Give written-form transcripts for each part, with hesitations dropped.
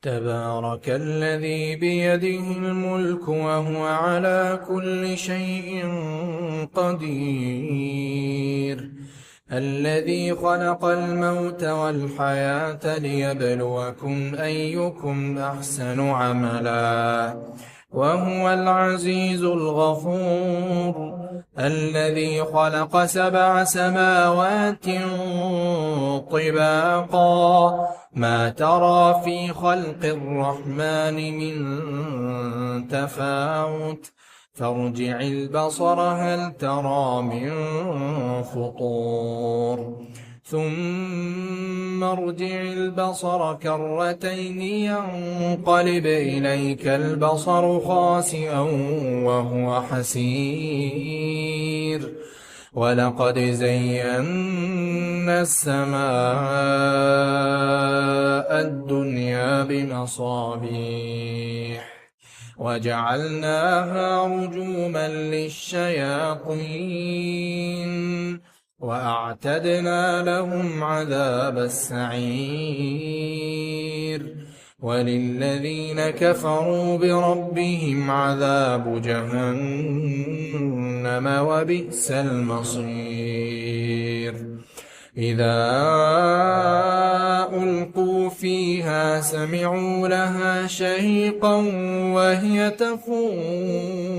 تبارك الذي بيده الملك وهو على كل شيء قدير الذي خلق الموت والحياة ليبلوكم أيكم أحسن عملا وهو العزيز الغفور الذي خلق 7 سماوات طباقا ما ترى في خلق الرحمن من تفاوت فارجع البصر هل ترى من فطور ثم ارجع البصر كرتين ينقلب إليك البصر خاسئا وهو حسير ولقد زينا السماء الدنيا بمصابيح وجعلناها رجوما للشياطين وأعتدنا لهم عذاب السعير وللذين كفروا بربهم عذاب جهنم وبئس المصير إذا ألقوا فيها سمعوا لها شهيقا وهي تفور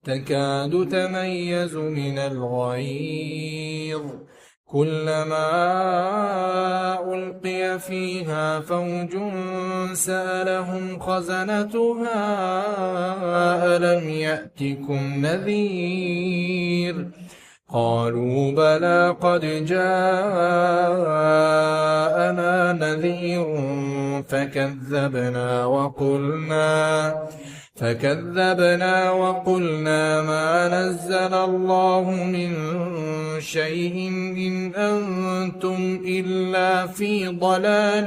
تكاد تميز من الغيظ كلما ألقي فيها فوج سألهم خزنتها ألم يأتكم نذير قالوا بلى قد جاءنا نذير فكذبنا وقلنا ما نزل الله من شيء إن أنتم إلا في ضلال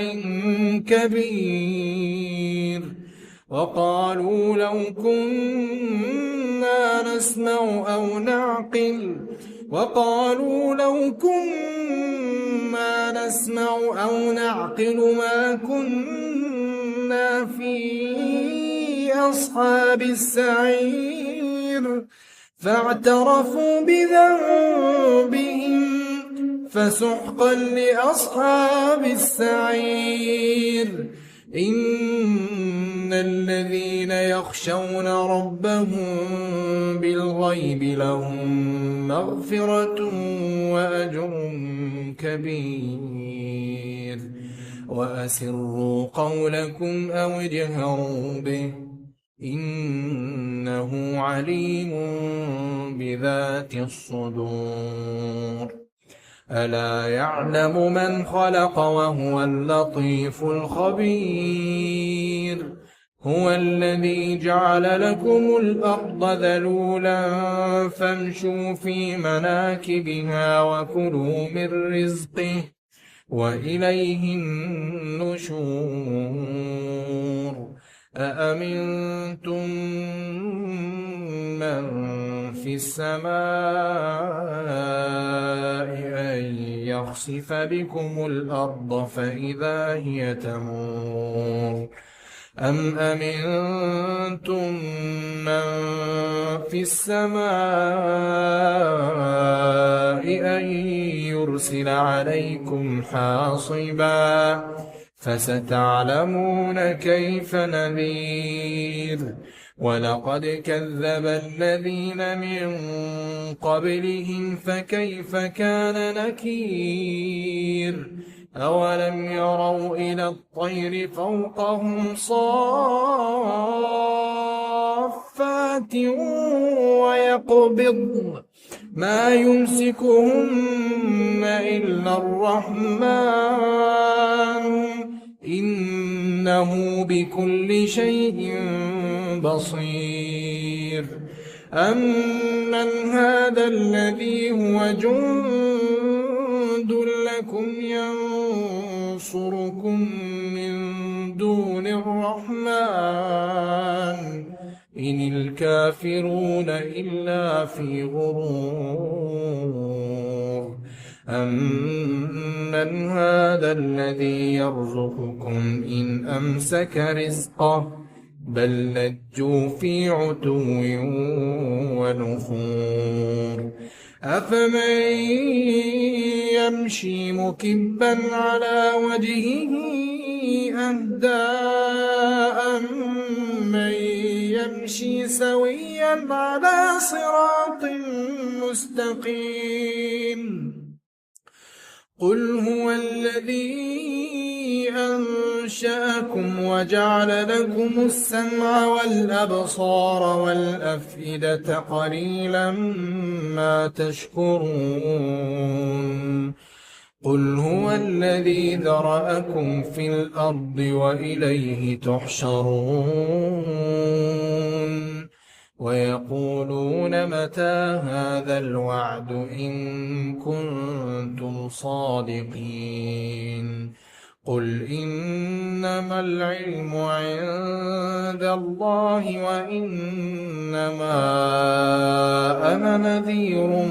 كبير وقالوا لو كنا نسمع أو نعقل ما كنا في أصحاب السعير فاعترفوا بذنبهم فسحقا لأصحاب السعير إن الذين يخشون ربهم بالغيب لهم مغفرة وأجر كبير وأسروا قولكم أو اجهروا به إنه عليم بذات الصدور ألا يعلم من خلق وهو اللطيف الخبير هو الذي جعل لكم الأرض ذلولا فامشوا في مناكبها وكلوا من رزقه وإليه النشور أأمنتم من في السماء أن يخسف بكم الأرض فإذا هي تمور أم أمنتم من في السماء أن يرسل عليكم حاصبا فستعلمون كيف نذير ولقد كذب الذين من قبلهم فكيف كان نكير أولم يروا إلى الطير فوقهم صافات ويقبضن ما يمسكهن إلا الرحمن إنه بكل شيء بصير أمن هذا الذي هو جند لكم ينصركم من دون الرحمن إن الكافرون إلا في غرور أَمَّنْ هَذَا الَّذِي يَرْزُقُكُمْ إِنْ أَمْسَكَ رِزْقَهُ بَل لَّجُّوا فِي عُتُوٍّ وَنُفُورٍ أَفَمَن يَمْشِي مُكِبًّا عَلَى وَجْهِهِ أَهْدَىٰ أَمَّن يَمْشِي سَوِيًّا عَلَىٰ صِرَاطٍ مُّسْتَقِيمٍ قُلْ هُوَ الَّذِي أَنشَأَكُمْ وَجَعَلَ لَكُمُ السَّمْعَ وَالْأَبْصَارَ وَالْأَفْئِدَةَ قَلِيلًا مَّا تَشْكُرُونَ قُلْ هُوَ الَّذِي ذَرَأَكُمْ فِي الْأَرْضِ وَإِلَيْهِ تُحْشَرُونَ وَيَقُولُونَ مَتَىٰ هَٰذَا الْوَعْدُ إِن كُنتُمْ صَادِقِينَ قُلْ إِنَّمَا الْعِلْمُ عِندَ اللَّهِ وَإِنَّمَا أَنَا نَذِيرٌ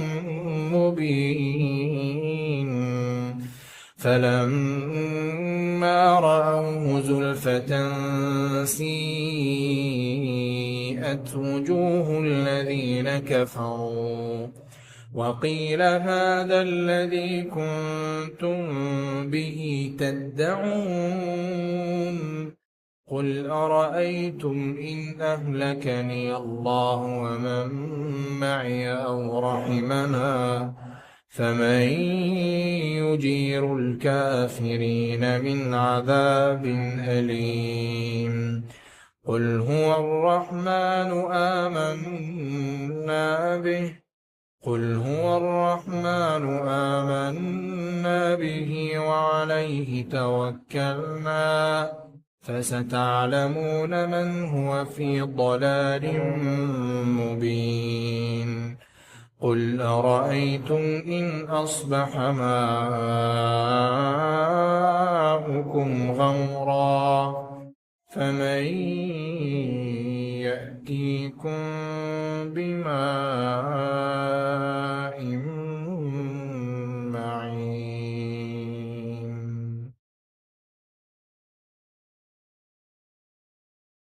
مُّبِينٌ فَلَمَّا رَأَوْهُ زُلْفَةً سِيئَتْ وُجُوهُ الَّذِينَ كَفَرُوا وَقِيلَ هَٰذَا الَّذِي كُنتُم بِهِ تَدَّعُونَ قُلْ أَرَأَيْتُمْ إِنْ أَهْلَكَنِيَ اللَّهُ وَمَن مَّعِيَ أَوْ رَحِمَنَا فَمَن يُجِيرُ الْكَافِرِينَ مِنْ عَذَابٍ أَلِيمٍ قُلْ هُوَ الرَّحْمَٰنُ آمَنَّا بِهِ وَعَلَيْهِ تَوَكَّلْنَا فَسَتَعْلَمُونَ مَنْ هُوَ فِي ضَلَالٍ مُّبِينٍ قُلْ أَرَأَيْتُمْ إِنْ أَصْبَحَ مَاؤُكُمْ غَوْرًا فَمَن يَأْتِيكُم بِمَاءٍ